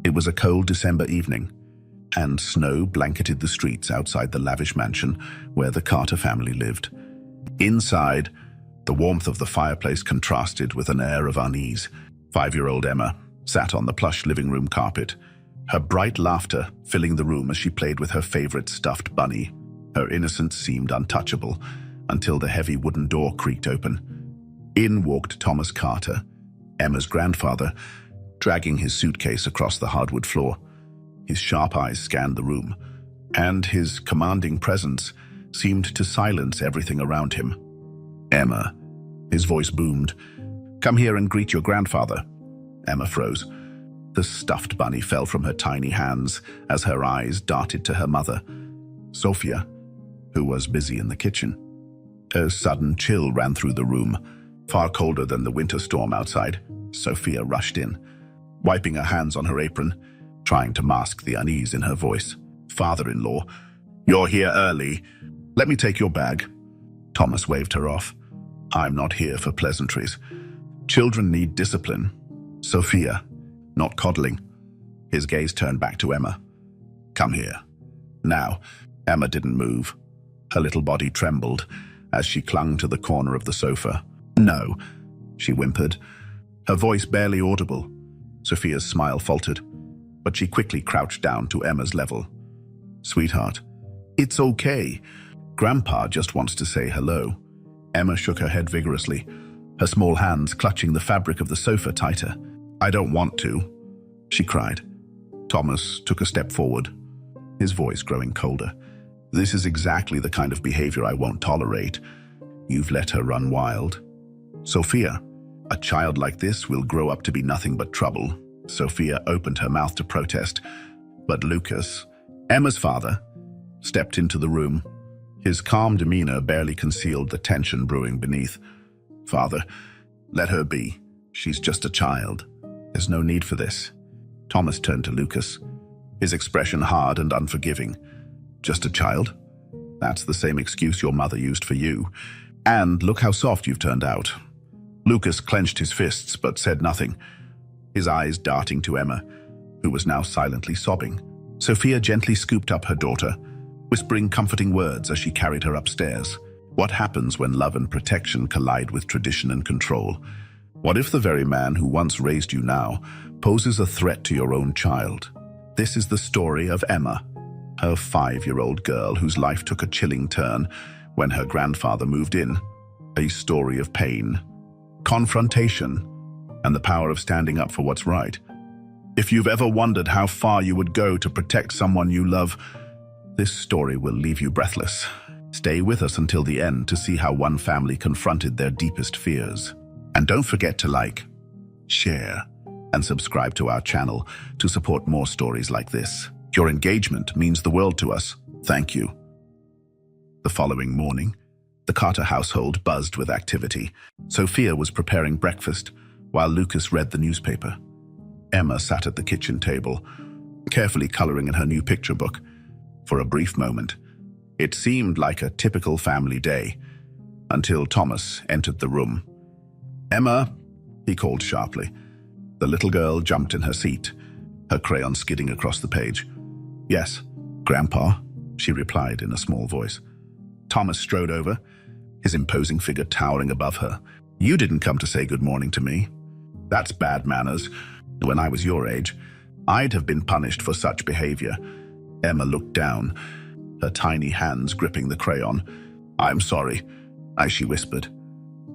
It was a cold December evening, and snow blanketed the streets outside the lavish mansion where the Carter family lived. Inside, the warmth of the fireplace contrasted with an air of unease. 5-year-old Emma sat on the plush living room carpet, her bright laughter filling the room as she played with her favorite stuffed bunny. Her innocence seemed untouchable until the heavy wooden door creaked open. In walked Thomas Carter, Emma's grandfather, dragging his suitcase across the hardwood floor. His sharp eyes scanned the room, and his commanding presence seemed to silence everything around him. "Emma," his voice boomed. "Come here and greet your grandfather." Emma froze. The stuffed bunny fell from her tiny hands as her eyes darted to her mother, Sophia, who was busy in the kitchen. A sudden chill ran through the room, far colder than the winter storm outside. Sophia rushed in, wiping her hands on her apron, trying to mask the unease in her voice. "Father-in-law, you're here early. Let me take your bag." Thomas waved her off. "I'm not here for pleasantries. Children need discipline. Sophia, not coddling." His gaze turned back to Emma. "Come here." Now, Emma didn't move. Her little body trembled as she clung to the corner of the sofa. "No," she whimpered, her voice barely audible. Sophia's smile faltered, but she quickly crouched down to Emma's level. "Sweetheart, it's okay. Grandpa just wants to say hello." Emma shook her head vigorously, her small hands clutching the fabric of the sofa tighter. "I don't want to," she cried. Thomas took a step forward, his voice growing colder. "This is exactly the kind of behavior I won't tolerate. You've let her run wild. Sophia, a child like this will grow up to be nothing but trouble." Sophia opened her mouth to protest, but Lucas, Emma's father, stepped into the room. His calm demeanor barely concealed the tension brewing beneath. "Father, let her be. She's just a child. There's no need for this." Thomas turned to Lucas, his expression hard and unforgiving. "Just a child? That's the same excuse your mother used for you. And look how soft you've turned out." Lucas clenched his fists but said nothing, his eyes darting to Emma, who was now silently sobbing. Sophia gently scooped up her daughter, whispering comforting words as she carried her upstairs. What happens when love and protection collide with tradition and control? What if the very man who once raised you now poses a threat to your own child? This is the story of Emma, a 5-year-old girl whose life took a chilling turn when her grandfather moved in. A story of pain, confrontation, and the power of standing up for what's right. If you've ever wondered how far you would go to protect someone you love, this story will leave you breathless. Stay with us until the end to see how one family confronted their deepest fears. And don't forget to like, share, and subscribe to our channel to support more stories like this. Your engagement means the world to us. Thank you. The following morning, the Carter household buzzed with activity. Sophia was preparing breakfast while Lucas read the newspaper. Emma sat at the kitchen table, carefully coloring in her new picture book. For a brief moment, it seemed like a typical family day, until Thomas entered the room. "Emma," he called sharply. The little girl jumped in her seat, her crayon skidding across the page. "Yes, Grandpa," she replied in a small voice. Thomas strode over, his imposing figure towering above her. "You didn't come to say good morning to me. That's bad manners. When I was your age, I'd have been punished for such behavior." Emma looked down, her tiny hands gripping the crayon. "I'm sorry," she whispered.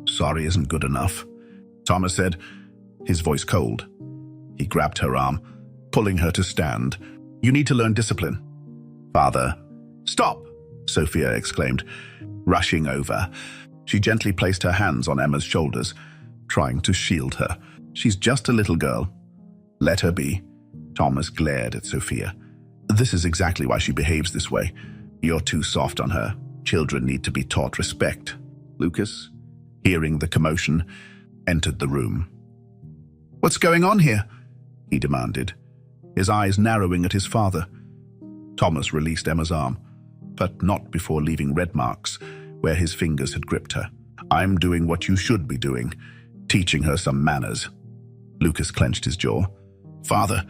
"Sorry isn't good enough," Thomas said, his voice cold. He grabbed her arm, pulling her to stand. "You need to learn discipline." "Father." "Stop!" Sophia exclaimed, rushing over. She gently placed her hands on Emma's shoulders, trying to shield her. "She's just a little girl. Let her be." Thomas glared at Sophia. "This is exactly why she behaves this way. You're too soft on her. Children need to be taught respect." Lucas, hearing the commotion, entered the room. "What's going on here?" he demanded, his eyes narrowing at his father. Thomas released Emma's arm, but not before leaving red marks where his fingers had gripped her. "I'm doing what you should be doing, teaching her some manners." Lucas clenched his jaw. "Father,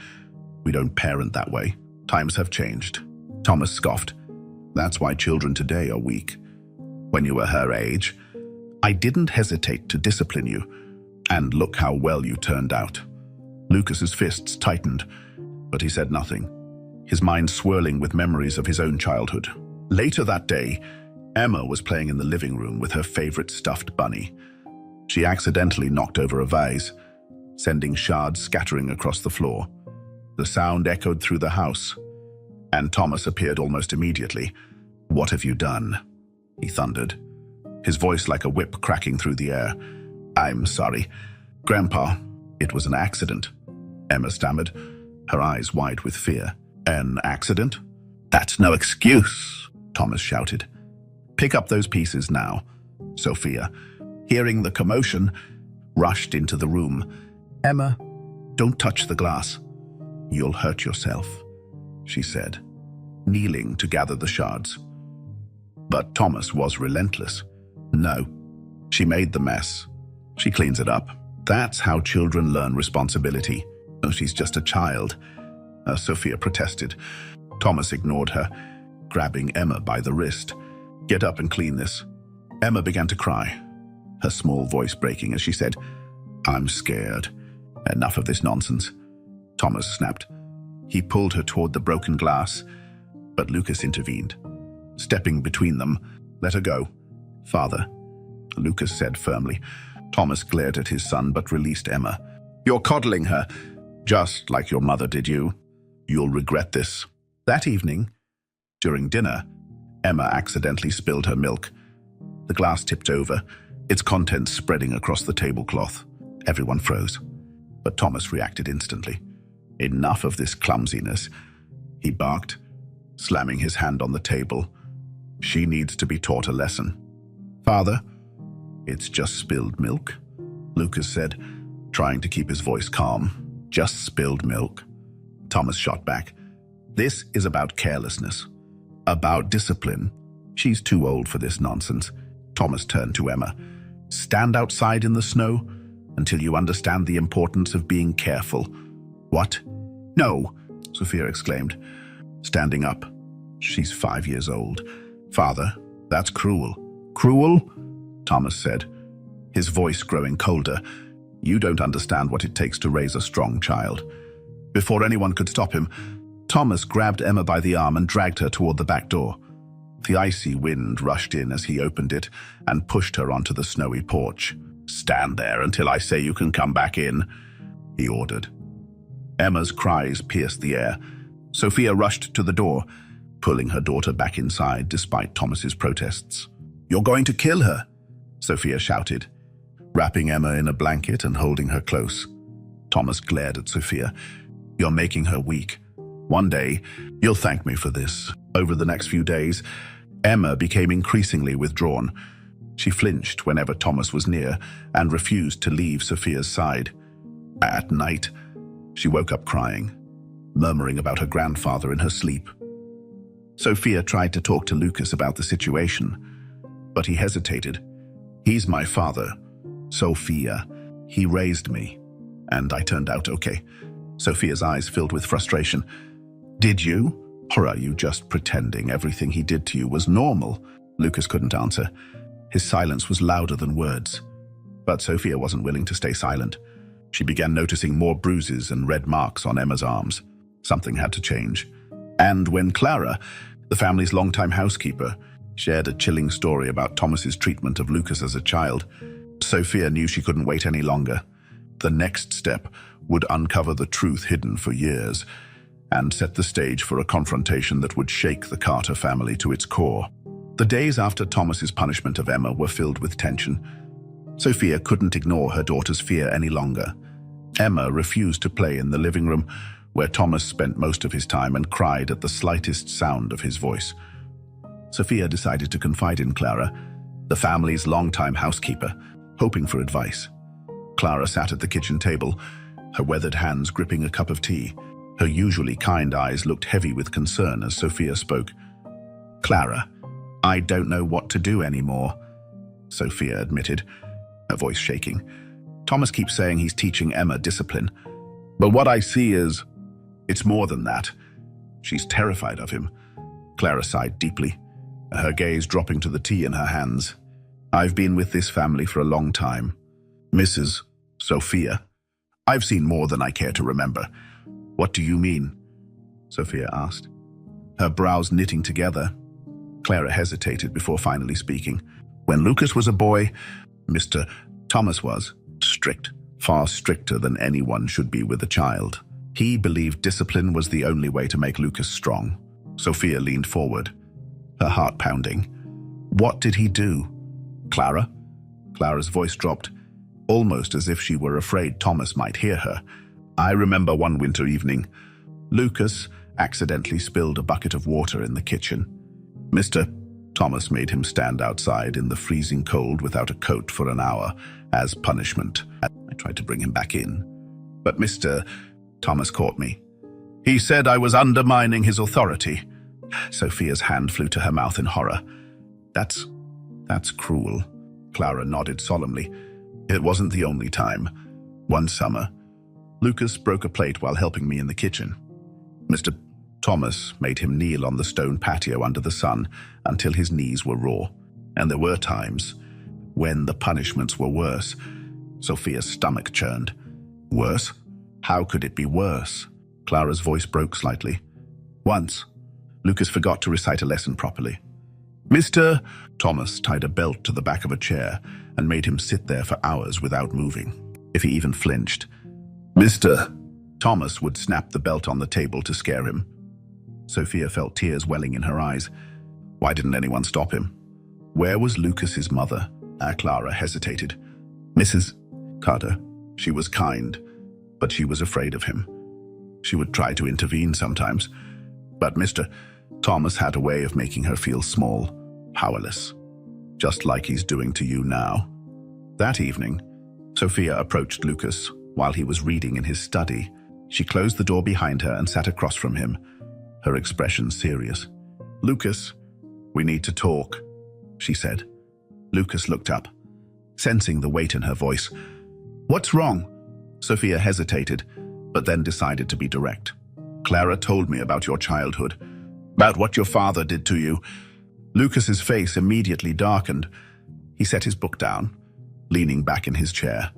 We don't parent that way. Times have changed. Thomas scoffed. That's why children today are weak. When you were her age, I didn't hesitate to discipline you, and look how well you turned out. Lucas's fists tightened, but he said nothing, his mind swirling with memories of his own childhood. Later that day, Emma was playing in the living room with her favorite stuffed bunny. She accidentally knocked over a vase, sending shards scattering across the floor. The sound echoed through the house, and Thomas appeared almost immediately. "What have you done?" he thundered, his voice like a whip cracking through the air. "I'm sorry, Grandpa. It was an accident," Emma stammered, her eyes wide with fear. "An accident? That's no excuse," Thomas shouted. "Pick up those pieces now." Sophia, hearing the commotion, rushed into the room. "Emma, don't touch the glass. You'll hurt yourself," she said, kneeling to gather the shards. But Thomas was relentless. "No, she made the mess. She cleans it up. That's how children learn responsibility." "Oh, she's just a child," Sophia protested. Thomas ignored her, grabbing Emma by the wrist. "Get up and clean this." Emma began to cry, her small voice breaking as she said, "I'm scared. Enough of this nonsense." Thomas snapped. He pulled her toward the broken glass, but Lucas intervened, stepping between them. "Let her go, Father," Lucas said firmly. Thomas glared at his son but released Emma. "You're coddling her, just like your mother did you. You'll regret this." That evening, during dinner, Emma accidentally spilled her milk. The glass tipped over, its contents spreading across the tablecloth. Everyone froze, but Thomas reacted instantly. "Enough of this clumsiness," he barked, slamming his hand on the table. "She needs to be taught a lesson." "Father, it's just spilled milk," Lucas said, trying to keep his voice calm. "Just spilled milk." Thomas shot back. "This is about carelessness, about discipline. She's too old for this nonsense." Thomas turned to Emma. "Stand outside in the snow until you understand the importance of being careful." "What?" "No," Sophia exclaimed, standing up. "She's 5 years old. Father, that's cruel." "Cruel?" Thomas said, his voice growing colder. "You don't understand what it takes to raise a strong child." Before anyone could stop him, Thomas grabbed Emma by the arm and dragged her toward the back door. The icy wind rushed in as he opened it and pushed her onto the snowy porch. "Stand there until I say you can come back in," he ordered. Emma's cries pierced the air. Sophia rushed to the door, pulling her daughter back inside despite Thomas's protests. "You're going to kill her," Sophia shouted, wrapping Emma in a blanket and holding her close. Thomas glared at Sophia. "You're making her weak. One day, you'll thank me for this." Over the next few days, Emma became increasingly withdrawn. She flinched whenever Thomas was near and refused to leave Sophia's side. At night, she woke up crying, murmuring about her grandfather in her sleep. Sophia tried to talk to Lucas about the situation, but he hesitated. "He's my father, Sophia. He raised me, and I turned out okay." Sophia's eyes filled with frustration. "Did you? Or are you just pretending everything he did to you was normal?" Lucas couldn't answer. His silence was louder than words. But Sophia wasn't willing to stay silent. She began noticing more bruises and red marks on Emma's arms. Something had to change. And when Clara, the family's longtime housekeeper, shared a chilling story about Thomas's treatment of Lucas as a child, Sophia knew she couldn't wait any longer. The next step would uncover the truth hidden for years and set the stage for a confrontation that would shake the Carter family to its core. The days after Thomas's punishment of Emma were filled with tension. Sophia couldn't ignore her daughter's fear any longer. Emma refused to play in the living room, where Thomas spent most of his time, and cried at the slightest sound of his voice. Sophia decided to confide in Clara, the family's longtime housekeeper, hoping for advice. Clara sat at the kitchen table, her weathered hands gripping a cup of tea. Her usually kind eyes looked heavy with concern as Sophia spoke. "Clara, I don't know what to do anymore," Sophia admitted, her voice shaking. "Thomas keeps saying he's teaching Emma discipline, but what I see is..." It's more than that. She's terrified of him. Clara sighed deeply, her gaze dropping to the tea in her hands. I've been with this family for a long time. Mrs. Sophia. I've seen more than I care to remember. What do you mean? Sophia asked, her brows knitting together. Clara hesitated before finally speaking. When Lucas was a boy, Mr. Thomas was strict, far stricter than anyone should be with a child. He believed discipline was the only way to make Lucas strong. Sophia leaned forward, her heart pounding. What did he do? Clara? Clara's voice dropped, almost as if she were afraid Thomas might hear her. I remember one winter evening, Lucas accidentally spilled a bucket of water in the kitchen. Mr. Thomas made him stand outside in the freezing cold without a coat for an hour as punishment. I tried to bring him back in, but Mr. Thomas caught me. He said I was undermining his authority. Sophia's hand flew to her mouth in horror. That's cruel. Clara nodded solemnly. It wasn't the only time. One summer, Lucas broke a plate while helping me in the kitchen. Mr. Thomas made him kneel on the stone patio under the sun until his knees were raw. And there were times when the punishments were worse. Sophia's stomach churned. Worse? How could it be worse? Clara's voice broke slightly. Once, Lucas forgot to recite a lesson properly. Mr. Thomas tied a belt to the back of a chair and made him sit there for hours without moving. If he even flinched, Mr. Thomas would snap the belt on the table to scare him. Sophia felt tears welling in her eyes. Why didn't anyone stop him? Where was Lucas's mother? Clara hesitated. Mrs. Carter. She was kind, but she was afraid of him. She would try to intervene sometimes, but Mr. Thomas had a way of making her feel small, powerless, just like he's doing to you now. That evening, Sophia approached Lucas while he was reading in his study. She closed the door behind her and sat across from him, her expression serious. Lucas, we need to talk, she said. Lucas looked up, sensing the weight in her voice. What's wrong? Sophia hesitated, but then decided to be direct. Clara told me about your childhood, about what your father did to you. Lucas's face immediately darkened. He set his book down, leaning back in his chair.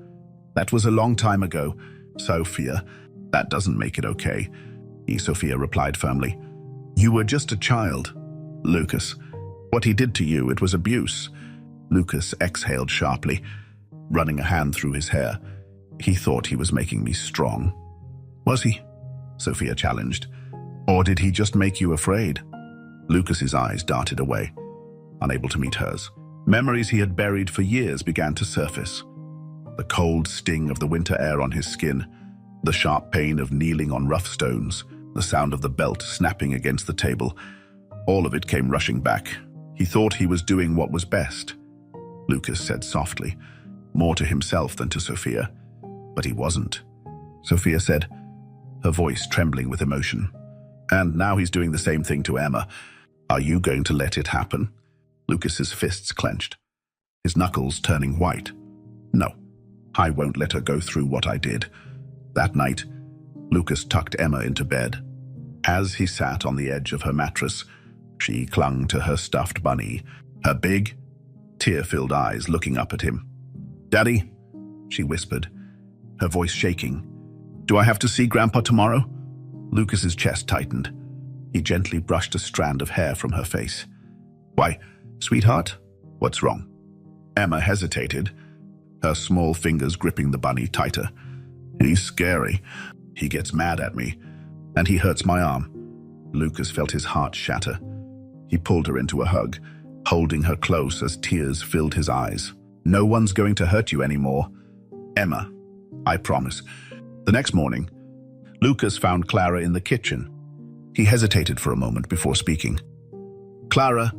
That was a long time ago, Sophia. That doesn't make it okay, Sophia replied firmly. You were just a child, Lucas. What he did to you, it was abuse. Lucas exhaled sharply, running a hand through his hair. He thought he was making me strong. Was he? Sophia challenged. Or did he just make you afraid? Lucas's eyes darted away, unable to meet hers. Memories he had buried for years began to surface. The cold sting of the winter air on his skin, the sharp pain of kneeling on rough stones, the sound of the belt snapping against the table. All of it came rushing back. He thought he was doing what was best, Lucas said softly, more to himself than to Sophia. But he wasn't, Sophia said, her voice trembling with emotion. And now he's doing the same thing to Emma. Are you going to let it happen? Lucas's fists clenched, his knuckles turning white. No, I won't let her go through what I did. That night, Lucas tucked Emma into bed. As he sat on the edge of her mattress, she clung to her stuffed bunny, her big, tear-filled eyes looking up at him. Daddy, she whispered, her voice shaking. Do I have to see Grandpa tomorrow? Lucas's chest tightened. He gently brushed a strand of hair from her face. Why, sweetheart, what's wrong? Emma hesitated, her small fingers gripping the bunny tighter. He's scary. He gets mad at me, and he hurts my arm. Lucas felt his heart shatter. He pulled her into a hug, holding her close as tears filled his eyes. No one's going to hurt you anymore. Emma, I promise. The next morning, Lucas found Clara in the kitchen. He hesitated for a moment before speaking. Clara,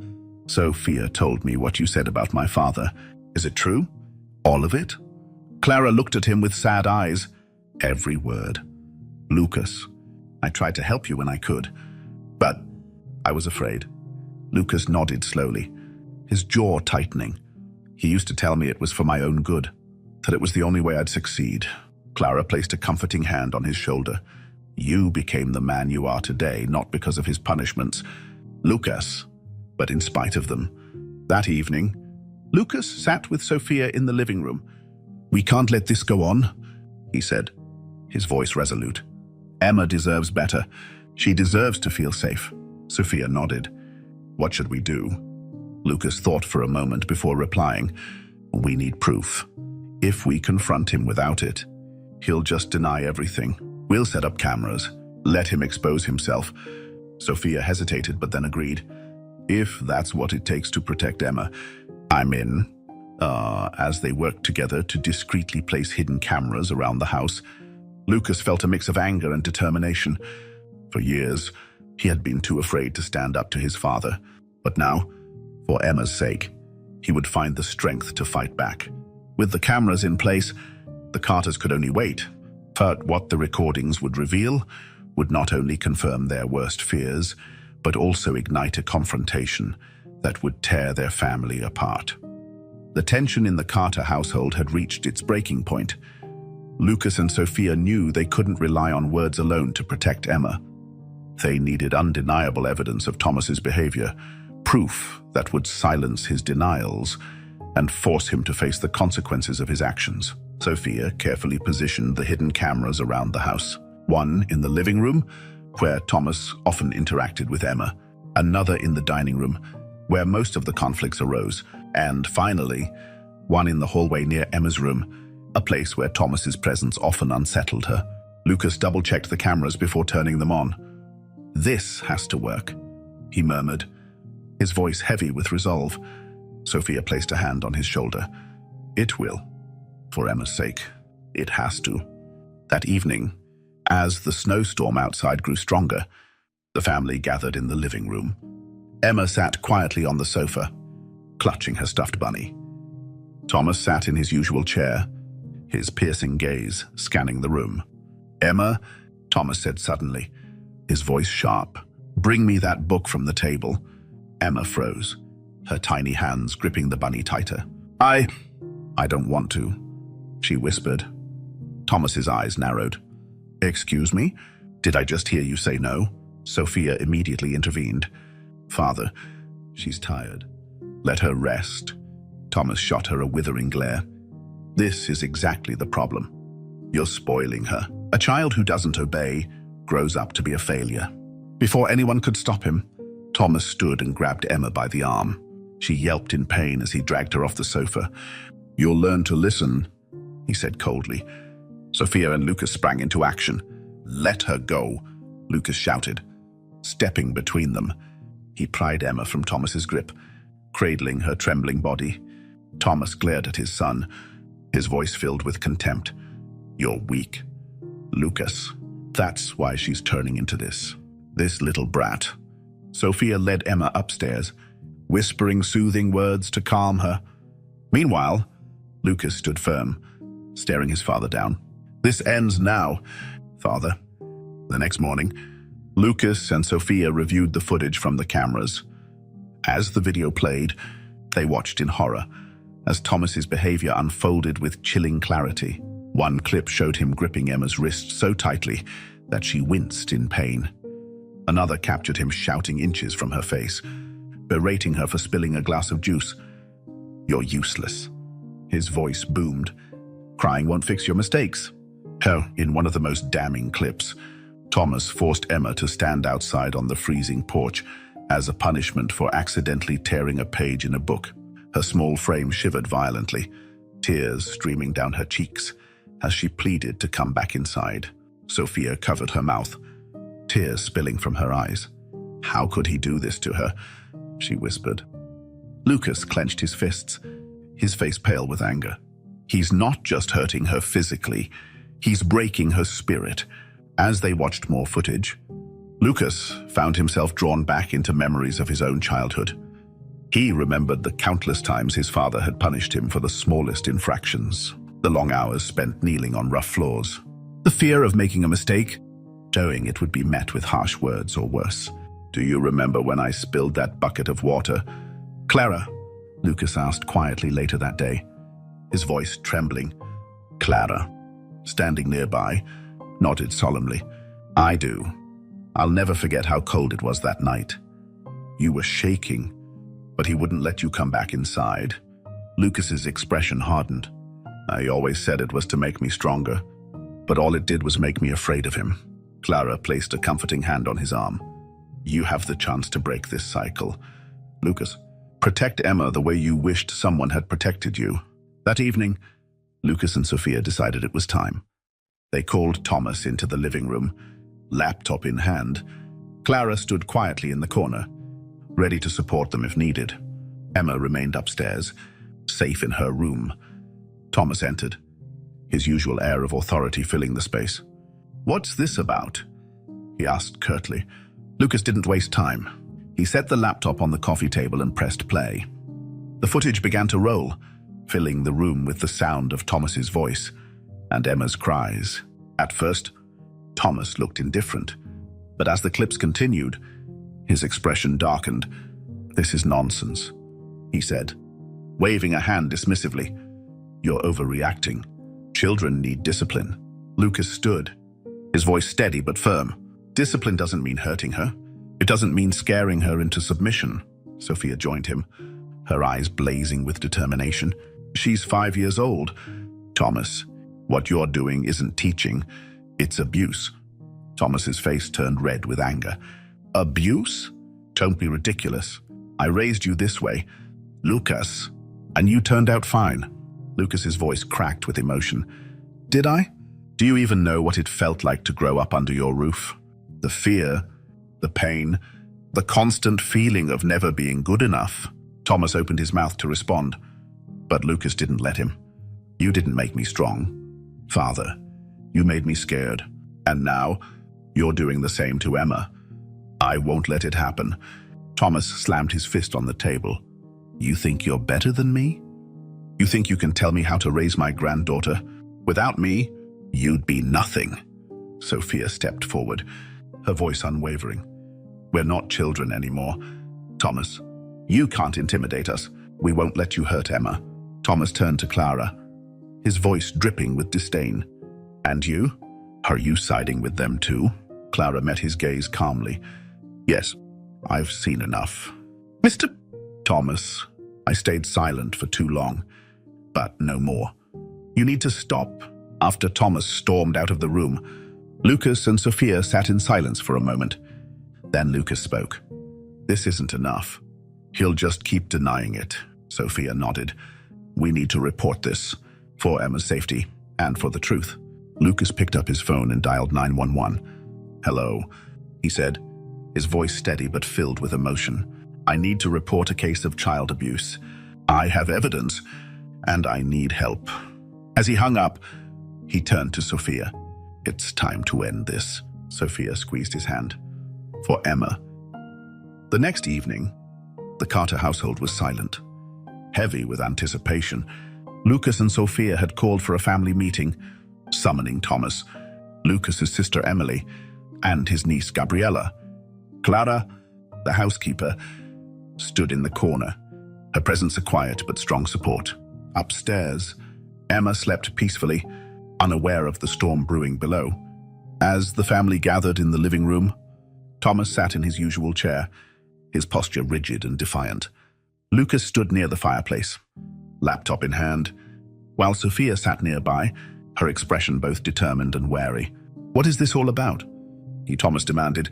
Sophia told me what you said about my father. Is it true? All of it? Clara looked at him with sad eyes. Every word. Lucas, I tried to help you when I could, but I was afraid. Lucas nodded slowly, his jaw tightening. He used to tell me it was for my own good, that it was the only way I'd succeed. Clara placed a comforting hand on his shoulder. You became the man you are today, not because of his punishments, Lucas, but in spite of them. That evening, Lucas sat with Sophia in the living room. "We can't let this go on," he said, his voice resolute. "Emma deserves better. She deserves to feel safe." Sophia nodded. "What should we do?" Lucas thought for a moment before replying. "We need proof. If we confront him without it, he'll just deny everything. We'll set up cameras. Let him expose himself." Sophia hesitated, but then agreed. "If that's what it takes to protect Emma, I'm in." As they worked together to discreetly place hidden cameras around the house, Lucas felt a mix of anger and determination. For years, he had been too afraid to stand up to his father. But now, for Emma's sake, he would find the strength to fight back. With the cameras in place, the Carters could only wait. But what the recordings would reveal would not only confirm their worst fears, but also ignite a confrontation that would tear their family apart. The tension in the Carter household had reached its breaking point. Lucas and Sophia knew they couldn't rely on words alone to protect Emma. They needed undeniable evidence of Thomas's behavior, proof that would silence his denials and force him to face the consequences of his actions. Sophia carefully positioned the hidden cameras around the house. One in the living room, where Thomas often interacted with Emma, another in the dining room, where most of the conflicts arose, and finally, one in the hallway near Emma's room, a place where Thomas's presence often unsettled her. Lucas double-checked the cameras before turning them on. "This has to work," he murmured, his voice heavy with resolve. Sophia placed a hand on his shoulder. "It will. For Emma's sake, it has to." That evening, as the snowstorm outside grew stronger, the family gathered in the living room. Emma sat quietly on the sofa, clutching her stuffed bunny. Thomas sat in his usual chair, his piercing gaze scanning the room. "Emma," Thomas said suddenly, his voice sharp, "bring me that book from the table." Emma froze, her tiny hands gripping the bunny tighter. I don't want to," she whispered. Thomas's eyes narrowed. "Excuse me? Did I just hear you say no?" Sophia immediately intervened. "Father, she's tired. Let her rest." Thomas shot her a withering glare. "This is exactly the problem. You're spoiling her. A child who doesn't obey grows up to be a failure." Before anyone could stop him, Thomas stood and grabbed Emma by the arm. She yelped in pain as he dragged her off the sofa. "You'll learn to listen," he said coldly. Sophia and Lucas sprang into action. "Let her go," Lucas shouted. Stepping between them, he pried Emma from Thomas's grip, cradling her trembling body. Thomas glared at his son, his voice filled with contempt. "You're weak, Lucas. That's why she's turning into this little brat." Sophia led Emma upstairs, whispering soothing words to calm her. Meanwhile, Lucas stood firm, staring his father down. "This ends now, Father." The next morning, Lucas and Sophia reviewed the footage from the cameras. As the video played, they watched in horror as Thomas's behavior unfolded with chilling clarity. One clip showed him gripping Emma's wrist so tightly that she winced in pain. Another captured him shouting inches from her face, berating her for spilling a glass of juice. "You're useless." His voice boomed. "Crying won't fix your mistakes." In one of the most damning clips, Thomas forced Emma to stand outside on the freezing porch as a punishment for accidentally tearing a page in a book. Her small frame shivered violently, tears streaming down her cheeks as she pleaded to come back inside. Sophia covered her mouth, tears spilling from her eyes. "How could he do this to her?" she whispered. Lucas clenched his fists, his face pale with anger. "He's not just hurting her physically, he's breaking her spirit." As they watched more footage, Lucas found himself drawn back into memories of his own childhood. He remembered the countless times his father had punished him for the smallest infractions, the long hours spent kneeling on rough floors, the fear of making a mistake, knowing it would be met with harsh words or worse. "Do you remember when I spilled that bucket of water?" "Clara?" Lucas asked quietly later that day, his voice trembling. Clara, standing nearby, nodded solemnly. I do. I'll never forget how cold it was that night. You were shaking, but he wouldn't let you come back inside. Lucas's expression hardened. I always said it was to make me stronger, but all it did was make me afraid of him. Clara placed a comforting hand on his arm. You have the chance to break this cycle. Lucas, protect Emma the way you wished someone had protected you. That evening, Lucas and Sophia decided it was time. They called Thomas into the living room, laptop in hand. Clara stood quietly in the corner, ready to support them if needed. Emma remained upstairs, safe in her room. Thomas entered, his usual air of authority filling the space. "What's this about?" he asked curtly. Lucas didn't waste time. He set the laptop on the coffee table and pressed play. The footage began to roll, filling the room with the sound of Thomas's voice and Emma's cries. At first, Thomas looked indifferent, but as the clips continued, his expression darkened. "This is nonsense," he said, waving a hand dismissively. "You're overreacting. Children need discipline." Lucas stood, his voice steady but firm. "Discipline doesn't mean hurting her. It doesn't mean scaring her into submission." Sophia joined him, her eyes blazing with determination. "She's 5 years old. Thomas, what you're doing isn't teaching, it's abuse." Thomas's face turned red with anger. "Abuse? Don't be ridiculous. I raised you this way, Lucas, and you turned out fine." Lucas's voice cracked with emotion. "Did I? Do you even know what it felt like to grow up under your roof? The fear, the pain, the constant feeling of never being good enough." Thomas opened his mouth to respond, but Lucas didn't let him. "You didn't make me strong, Father. You made me scared. And now, you're doing the same to Emma. I won't let it happen." Thomas slammed his fist on the table. "You think you're better than me? You think you can tell me how to raise my granddaughter? Without me, you'd be nothing." Sophia stepped forward, her voice unwavering. "We're not children anymore. Thomas, you can't intimidate us. We won't let you hurt Emma." Thomas turned to Clara, his voice dripping with disdain. "And you? Are you siding with them too?" Clara met his gaze calmly. "Yes, I've seen enough." "Mr. Thomas," I stayed silent for too long, but no more. "You need to stop." After Thomas stormed out of the room, Lucas and Sophia sat in silence for a moment. Then Lucas spoke. "This isn't enough. He'll just keep denying it." Sophia nodded. "We need to report this, for Emma's safety and for the truth." Lucas picked up his phone and dialed 911. "Hello," he said, his voice steady but filled with emotion. "I need to report a case of child abuse. I have evidence, and I need help." As he hung up, he turned to Sophia. "It's time to end this." Sophia squeezed his hand. "For Emma." The next evening, the Carter household was silent, heavy with anticipation. Lucas and Sophia had called for a family meeting, summoning Thomas, Lucas's sister Emily, and his niece Gabriella. Clara, the housekeeper, stood in the corner, her presence a quiet but strong support. Upstairs, Emma slept peacefully, unaware of the storm brewing below. As the family gathered in the living room, Thomas sat in his usual chair, his posture rigid and defiant. Lucas stood near the fireplace, laptop in hand, while Sophia sat nearby, her expression both determined and wary. "What is this all about?" Thomas demanded,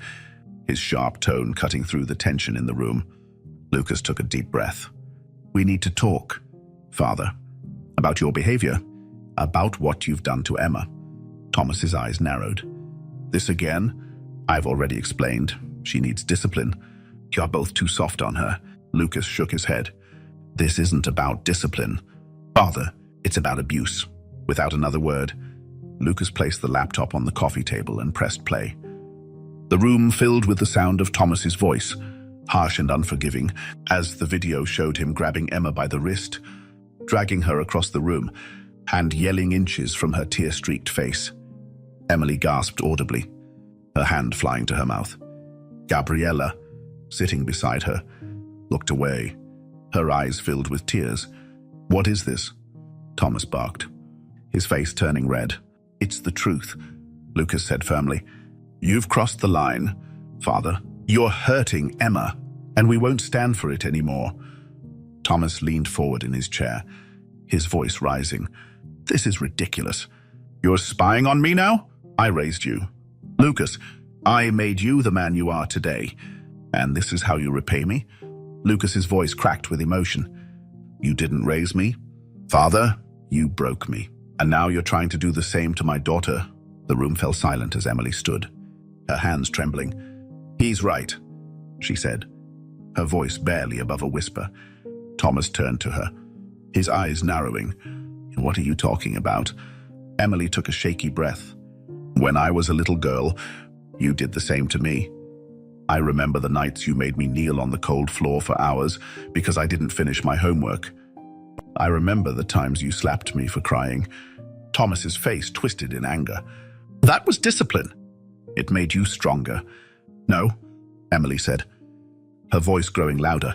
his sharp tone cutting through the tension in the room. Lucas took a deep breath. "We need to talk, Father, about your behavior, about what you've done to Emma." Thomas's eyes narrowed. "This again? I've already explained. She needs discipline. You're both too soft on her." Lucas shook his head. "This isn't about discipline, Father. It's about abuse." Without another word, Lucas placed the laptop on the coffee table and pressed play. The room filled with the sound of Thomas's voice, harsh and unforgiving, as the video showed him grabbing Emma by the wrist, dragging her across the room, and yelling inches from her tear-streaked face. Emily gasped audibly, her hand flying to her mouth. Gabriella, sitting beside her, looked away, her eyes filled with tears. "What is this?" Thomas barked, his face turning red. "It's the truth," Lucas said firmly. You've crossed the line, Father. You're hurting Emma, and we won't stand for it anymore. Thomas leaned forward in his chair, his voice rising. This is ridiculous. You're spying on me now? I raised you. Lucas, I made you the man you are today, and this is how you repay me? Lucas's voice cracked with emotion. You didn't raise me? Father, you broke me. And now you're trying to do the same to my daughter. The room fell silent as Emily stood, her hands trembling. He's right, she said, her voice barely above a whisper. Thomas turned to her, his eyes narrowing. What are you talking about? Emily took a shaky breath. When I was a little girl, you did the same to me. I remember the nights you made me kneel on the cold floor for hours because I didn't finish my homework. I remember the times you slapped me for crying. Thomas's face twisted in anger. That was discipline. It made you stronger. No, Emily said, her voice growing louder.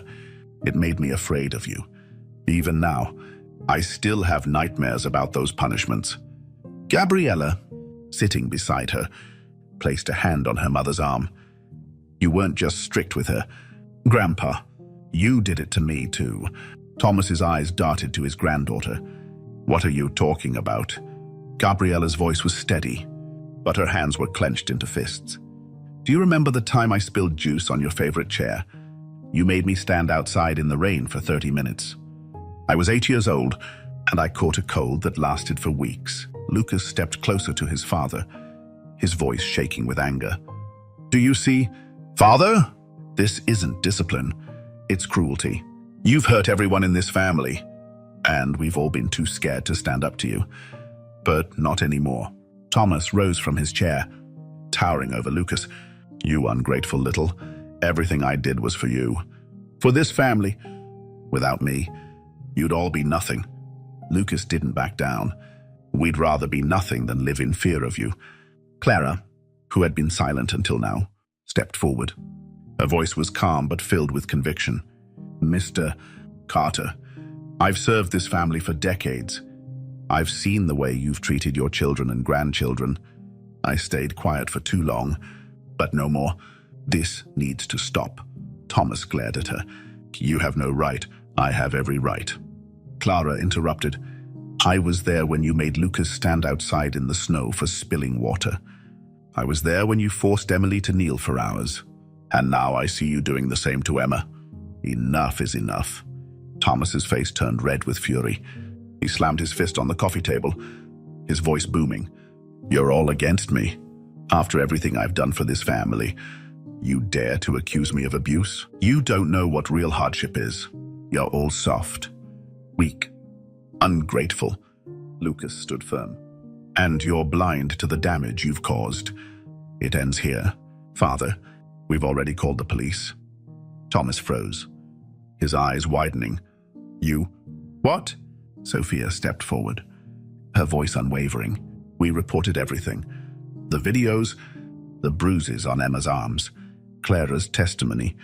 It made me afraid of you. Even now, I still have nightmares about those punishments. Gabriella, sitting beside her, placed a hand on her mother's arm. You weren't just strict with her. Grandpa, you did it to me too. Thomas's eyes darted to his granddaughter. What are you talking about? Gabriella's voice was steady, but her hands were clenched into fists. Do you remember the time I spilled juice on your favorite chair? You made me stand outside in the rain for 30 minutes. I was 8 years old, and I caught a cold that lasted for weeks. Lucas stepped closer to his father, his voice shaking with anger. Do you see? Father, this isn't discipline. It's cruelty. You've hurt everyone in this family, and we've all been too scared to stand up to you. But not anymore. Thomas rose from his chair, towering over Lucas. You ungrateful little. Everything I did was for you. For this family. Without me, you'd all be nothing. Lucas didn't back down. We'd rather be nothing than live in fear of you. Clara, who had been silent until now, stepped forward. Her voice was calm but filled with conviction. Mr. Carter, I've served this family for decades. I've seen the way you've treated your children and grandchildren. I stayed quiet for too long, but no more. This needs to stop. Thomas glared at her. You have no right. I have every right. Clara interrupted. I was there when you made Lucas stand outside in the snow for spilling water. I was there when you forced Emily to kneel for hours. And now I see you doing the same to Emma. Enough is enough. Thomas's face turned red with fury. He slammed his fist on the coffee table, his voice booming. You're all against me. After everything I've done for this family, you dare to accuse me of abuse? You don't know what real hardship is. You're all soft, weak, ungrateful. Lucas stood firm. And you're blind to the damage you've caused. It ends here. Father, we've already called the police. Thomas froze, his eyes widening. You? What? Sophia stepped forward, her voice unwavering. We reported everything. The videos, the bruises on Emma's arms, Clara's testimony.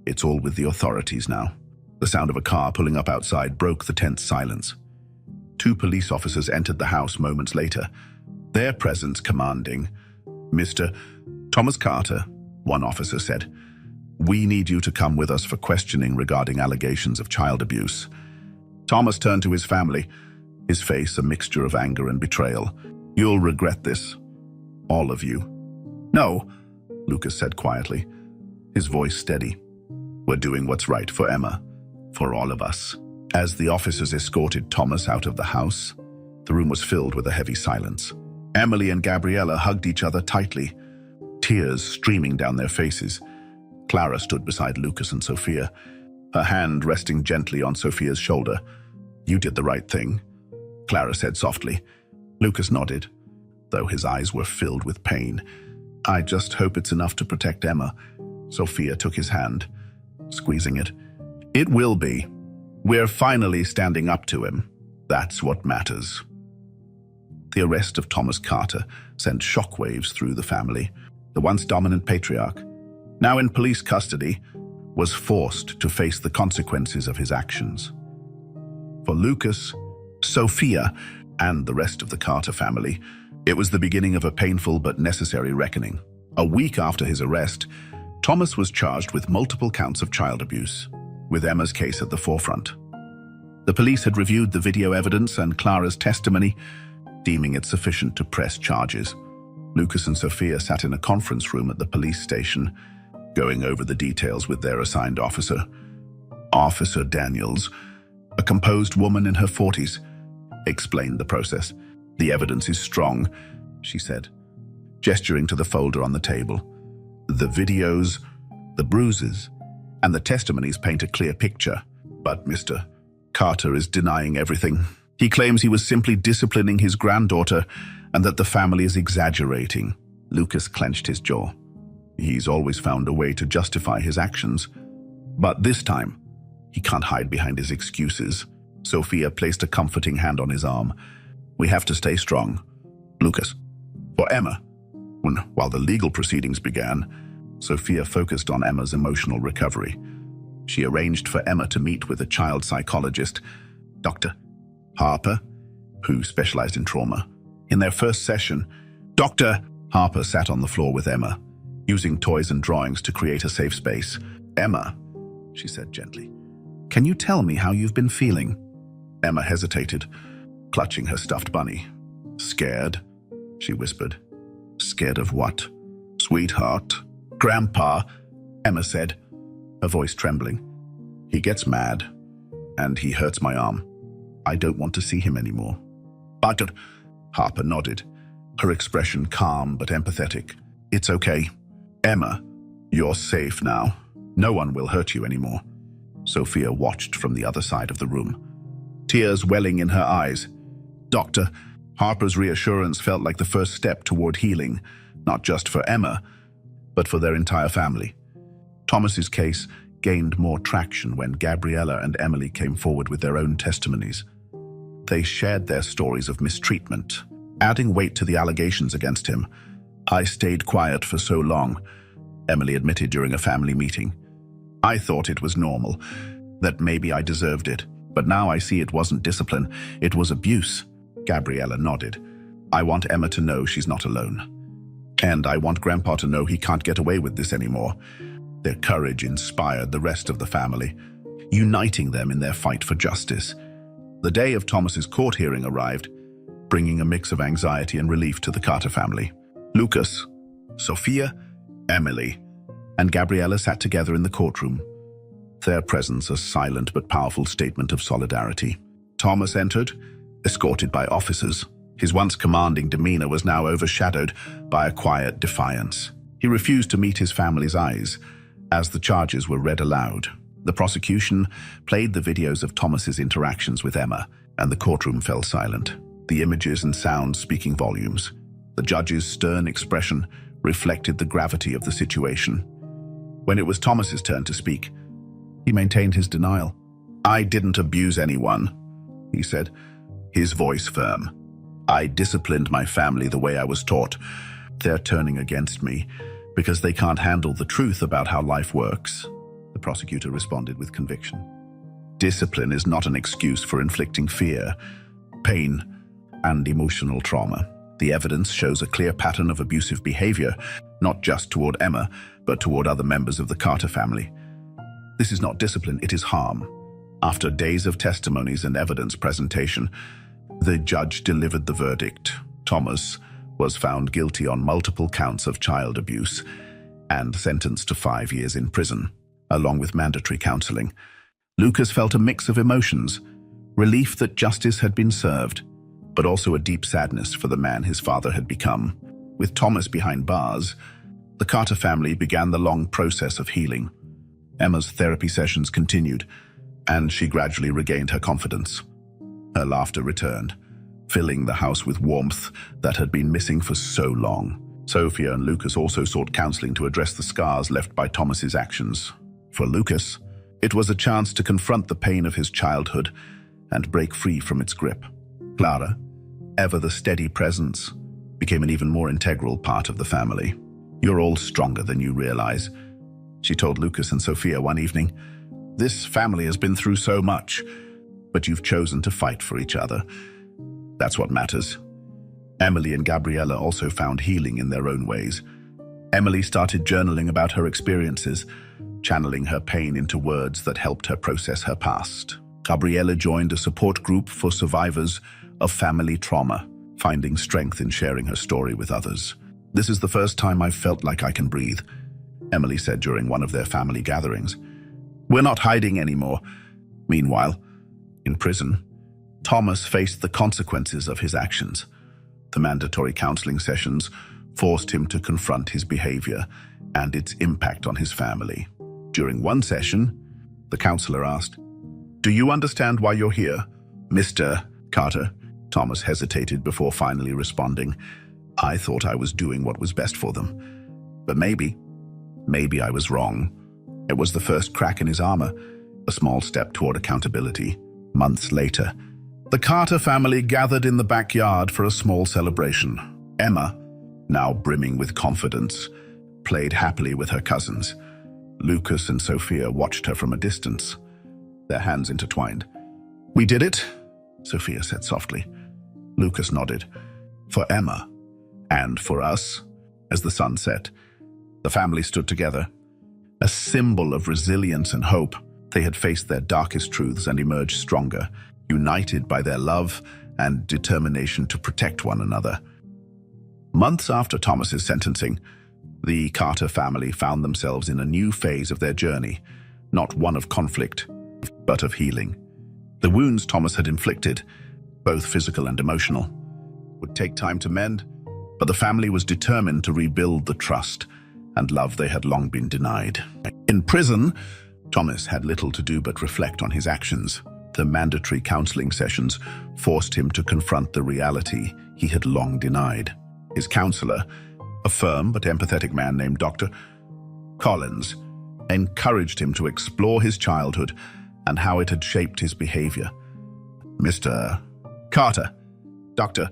It's all with the authorities now. The sound of a car pulling up outside broke the tense silence. 2 police officers entered the house moments later, their presence commanding. Mr. Thomas Carter, one officer said, we need you to come with us for questioning regarding allegations of child abuse. Thomas turned to his family, his face a mixture of anger and betrayal. You'll regret this. All of you. No, Lucas said quietly, his voice steady. We're doing what's right for Emma, for all of us. As the officers escorted Thomas out of the house, the room was filled with a heavy silence. Emily and Gabriella hugged each other tightly, tears streaming down their faces. Clara stood beside Lucas and Sophia, her hand resting gently on Sophia's shoulder. You did the right thing, Clara said softly. Lucas nodded, though his eyes were filled with pain. I just hope it's enough to protect Emma. Sophia took his hand, squeezing it. It will be. We're finally standing up to him. That's what matters. The arrest of Thomas Carter sent shockwaves through the family. The once dominant patriarch, now in police custody, was forced to face the consequences of his actions. For Lucas, Sophia, and the rest of the Carter family, it was the beginning of a painful but necessary reckoning. A week after his arrest, Thomas was charged with multiple counts of child abuse, with Emma's case at the forefront. The police had reviewed the video evidence and Clara's testimony, deeming it sufficient to press charges. Lucas and Sophia sat in a conference room at the police station, going over the details with their assigned officer. Officer Daniels, a composed woman in her 40s, explained the process. "The evidence is strong," she said, gesturing to the folder on the table. "The videos, the bruises, and the testimonies paint a clear picture. But Mr. Carter is denying everything. He claims he was simply disciplining his granddaughter and that the family is exaggerating." Lucas clenched his jaw. He's always found a way to justify his actions. But this time, he can't hide behind his excuses. Sophia placed a comforting hand on his arm. "We have to stay strong, Lucas." For Emma, while the legal proceedings began, Sophia focused on Emma's emotional recovery. She arranged for Emma to meet with a child psychologist, Dr. Harper, who specialized in trauma. In their first session, Dr. Harper sat on the floor with Emma, using toys and drawings to create a safe space. "Emma," she said gently, "can you tell me how you've been feeling?" Emma hesitated, clutching her stuffed bunny. "Scared," she whispered. "Scared of what?" "Sweetheart." "Grandpa," Emma said, her voice trembling. "He gets mad, and he hurts my arm. I don't want to see him anymore." "But," Harper nodded, her expression calm but empathetic. "It's okay. Emma, you're safe now. No one will hurt you anymore." Sophia watched from the other side of the room, tears welling in her eyes. Dr. Harper's reassurance felt like the first step toward healing, not just for Emma, but for their entire family. Thomas's case gained more traction when Gabriella and Emily came forward with their own testimonies. They shared their stories of mistreatment, adding weight to the allegations against him. "I stayed quiet for so long," Emily admitted during a family meeting. "I thought it was normal, that maybe I deserved it, but now I see it wasn't discipline, it was abuse." Gabriella nodded. "I want Emma to know she's not alone. And I want Grandpa to know he can't get away with this anymore." Their courage inspired the rest of the family, uniting them in their fight for justice. The day of Thomas's court hearing arrived, bringing a mix of anxiety and relief to the Carter family. Lucas, Sophia, Emily, and Gabriella sat together in the courtroom, their presence a silent but powerful statement of solidarity. Thomas entered, escorted by officers. His once commanding demeanor was now overshadowed by a quiet defiance. He refused to meet his family's eyes as the charges were read aloud. The prosecution played the videos of Thomas's interactions with Emma, and the courtroom fell silent, the images and sounds speaking volumes. The judge's stern expression reflected the gravity of the situation. When it was Thomas's turn to speak, he maintained his denial. "I didn't abuse anyone," he said, his voice firm. "I disciplined my family the way I was taught. They're turning against me because they can't handle the truth about how life works," the prosecutor responded with conviction. "Discipline is not an excuse for inflicting fear, pain, and emotional trauma. The evidence shows a clear pattern of abusive behavior, not just toward Emma, but toward other members of the Carter family. This is not discipline, it is harm." After days of testimonies and evidence presentation, the judge delivered the verdict. Thomas was found guilty on multiple counts of child abuse and sentenced to 5 years in prison, along with mandatory counseling. Lucas felt a mix of emotions, relief that justice had been served, but also a deep sadness for the man his father had become. With Thomas behind bars, the Carter family began the long process of healing. Emma's therapy sessions continued, and she gradually regained her confidence. Her laughter returned, filling the house with warmth that had been missing for so long. Sophia and Lucas also sought counseling to address the scars left by Thomas's actions. For Lucas, it was a chance to confront the pain of his childhood and break free from its grip. Clara, ever the steady presence, became an even more integral part of the family. "You're all stronger than you realize," she told Lucas and Sophia one evening. "This family has been through so much, but you've chosen to fight for each other. That's what matters." Emily and Gabriella also found healing in their own ways. Emily started journaling about her experiences, channeling her pain into words that helped her process her past. Gabriella joined a support group for survivors of family trauma, finding strength in sharing her story with others. "This is the first time I've felt like I can breathe," Emily said during one of their family gatherings. "We're not hiding anymore." Meanwhile, in prison, Thomas faced the consequences of his actions. The mandatory counseling sessions forced him to confront his behavior and its impact on his family. During one session, the counselor asked, "Do you understand why you're here, Mr. Carter?" Thomas hesitated before finally responding, "I thought I was doing what was best for them. But maybe I was wrong." It was the first crack in his armor, a small step toward accountability. Months later, the Carter family gathered in the backyard for a small celebration. Emma, now brimming with confidence, played happily with her cousins. Lucas and Sophia watched her from a distance, their hands intertwined. "We did it," Sophia said softly. Lucas nodded. "For Emma, and for us," as the sun set. The family stood together, a symbol of resilience and hope. They had faced their darkest truths and emerged stronger, united by their love and determination to protect one another. Months after Thomas's sentencing, the Carter family found themselves in a new phase of their journey, not one of conflict, but of healing. The wounds Thomas had inflicted, both physical and emotional, would take time to mend, but the family was determined to rebuild the trust and love they had long been denied. In prison, Thomas had little to do but reflect on his actions. The mandatory counseling sessions forced him to confront the reality he had long denied. His counselor, a firm but empathetic man named Dr. Collins, encouraged him to explore his childhood and how it had shaped his behavior. "Mr. Carter," Dr.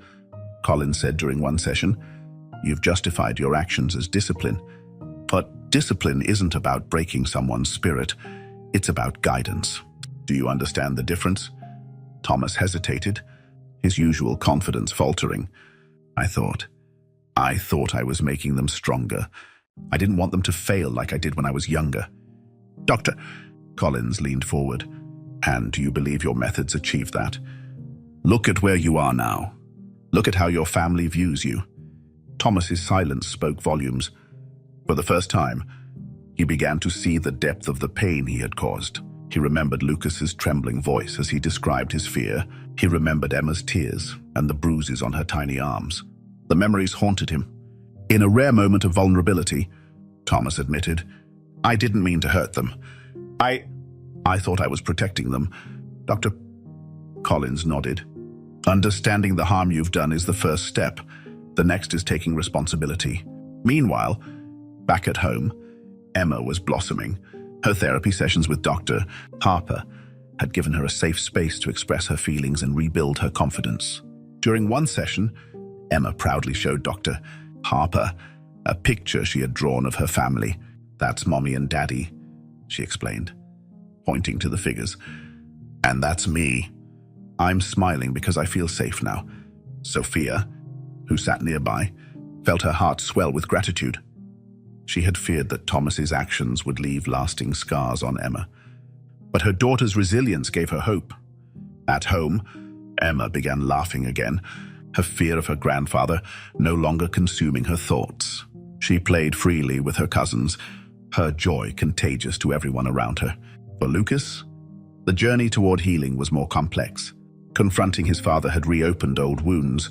Collins said during one session, "you've justified your actions as discipline. But discipline isn't about breaking someone's spirit. It's about guidance. Do you understand the difference?" Thomas hesitated, his usual confidence faltering. I thought I was making them stronger. I didn't want them to fail like I did when I was younger." "Dr. Collins leaned forward. "And do you believe your methods achieve that? Look at where you are now. Look at how your family views you." Thomas's silence spoke volumes. For the first time, he began to see the depth of the pain he had caused. He remembered Lucas's trembling voice as he described his fear. He remembered Emma's tears and the bruises on her tiny arms. The memories haunted him. "In a rare moment of vulnerability," Thomas admitted, "I didn't mean to hurt them. I thought I was protecting them." Dr. Collins nodded. "Understanding the harm you've done is the first step. The next is taking responsibility." Meanwhile, back at home, Emma was blossoming. Her therapy sessions with Dr. Harper had given her a safe space to express her feelings and rebuild her confidence. During one session, Emma proudly showed Dr. Harper a picture she had drawn of her family. "That's Mommy and Daddy," she explained, pointing to the figures. "And that's me. I'm smiling because I feel safe now." Sophia, who sat nearby, felt her heart swell with gratitude. She had feared that Thomas's actions would leave lasting scars on Emma. But her daughter's resilience gave her hope. At home, Emma began laughing again, her fear of her grandfather no longer consuming her thoughts. She played freely with her cousins, her joy contagious to everyone around her. For Lucas, the journey toward healing was more complex. Confronting his father had reopened old wounds,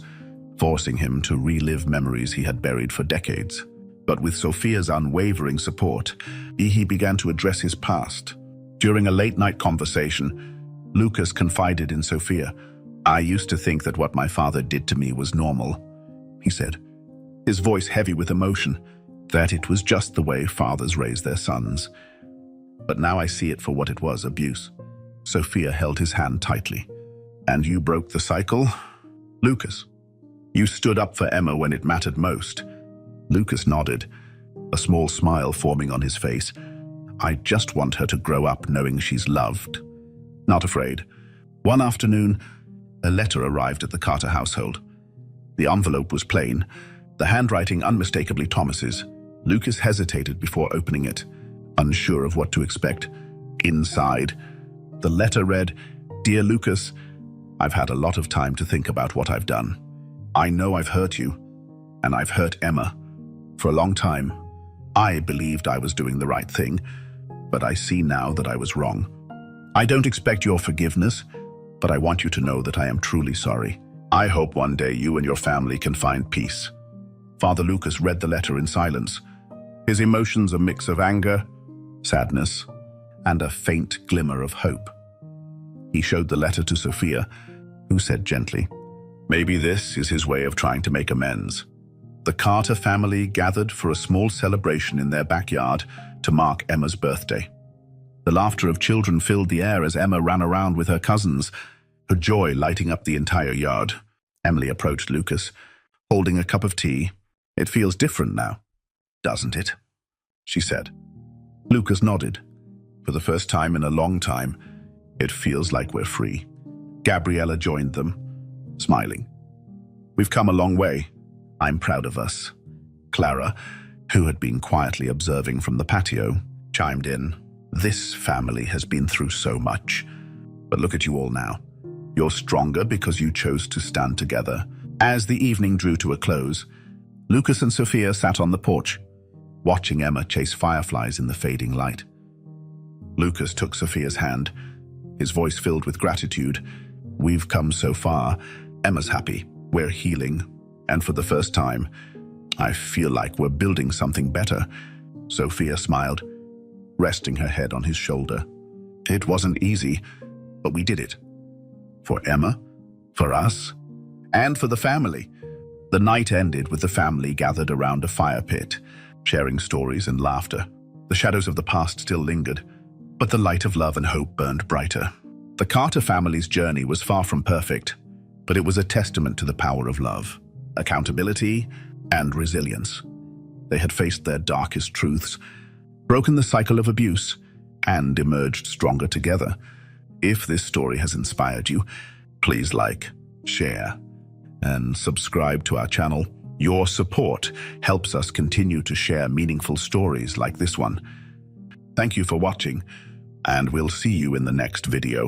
forcing him to relive memories he had buried for decades. But with Sophia's unwavering support, he began to address his past. During a late-night conversation, Lucas confided in Sophia. "I used to think that what my father did to me was normal," he said, his voice heavy with emotion, "that it was just the way fathers raise their sons. But now I see it for what it was, abuse." Sophia held his hand tightly. "And you broke the cycle, Lucas? You stood up for Emma when it mattered most." Lucas nodded, a small smile forming on his face. "I just want her to grow up knowing she's loved, not afraid." One afternoon, a letter arrived at the Carter household. The envelope was plain, the handwriting unmistakably Thomas's. Lucas hesitated before opening it, unsure of what to expect. Inside, the letter read, "Dear Lucas, I've had a lot of time to think about what I've done. I know I've hurt you, and I've hurt Emma. For a long time, I believed I was doing the right thing, but I see now that I was wrong. I don't expect your forgiveness, but I want you to know that I am truly sorry. I hope one day you and your family can find peace." Father Lucas read the letter in silence, his emotions a mix of anger, sadness, and a faint glimmer of hope. He showed the letter to Sophia, who said gently, "Maybe this is his way of trying to make amends." The Carter family gathered for a small celebration in their backyard to mark Emma's birthday. The laughter of children filled the air as Emma ran around with her cousins, her joy lighting up the entire yard. Emily approached Lucas, holding a cup of tea. "It feels different now, doesn't it?" she said. Lucas nodded. "For the first time in a long time, it feels like we're free." Gabriella joined them, smiling. "We've come a long way. I'm proud of us." Clara, who had been quietly observing from the patio, chimed in. "This family has been through so much. But look at you all now. You're stronger because you chose to stand together." As the evening drew to a close, Lucas and Sophia sat on the porch, watching Emma chase fireflies in the fading light. Lucas took Sophia's hand, his voice filled with gratitude. "We've come so far. Emma's happy. We're healing. And for the first time, I feel like we're building something better." Sophia smiled, resting her head on his shoulder. "It wasn't easy, but we did it. For Emma, for us, and for the family." The night ended with the family gathered around a fire pit, sharing stories and laughter. The shadows of the past still lingered, but the light of love and hope burned brighter. The Carter family's journey was far from perfect, but it was a testament to the power of love, accountability, and resilience. They had faced their darkest truths, broken the cycle of abuse, and emerged stronger together. If this story has inspired you, please like, share, and subscribe to our channel. Your support helps us continue to share meaningful stories like this one. Thank you for watching, and we'll see you in the next video.